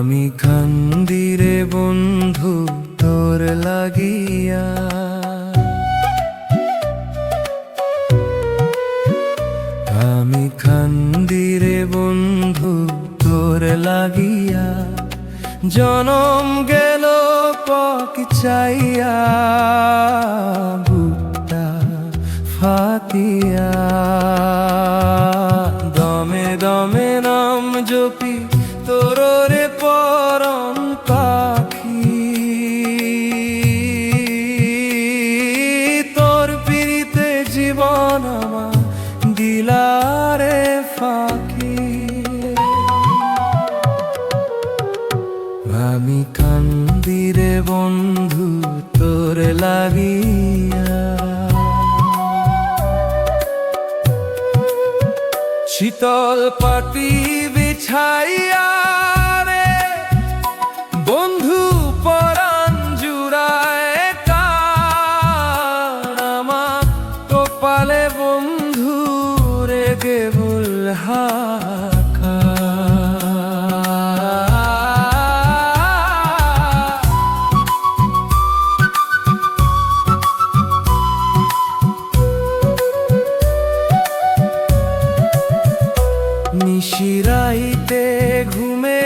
আমি কান্দিরে বন্ধু তোর লাগিয়া, আমি কান্দিরে বন্ধু তোর লাগিয়া। জনম গেল পাক চাইয়া, বুকটা ফাতিয়া। দমে দমে নাম জপি তোর রে পরম পাখি, তোর পিরিতে জীবন আমার দিলারে ফাঁকি। আমি কান্দিরে বন্ধু তোর লাগিয়া। শীতল পাটি বিছাইয়া রে বন্ধু পরাণ জুড়ায় কার, আমার কপালে বন্ধু রে কেবল হাকা। নিশিরাইতে ঘুমে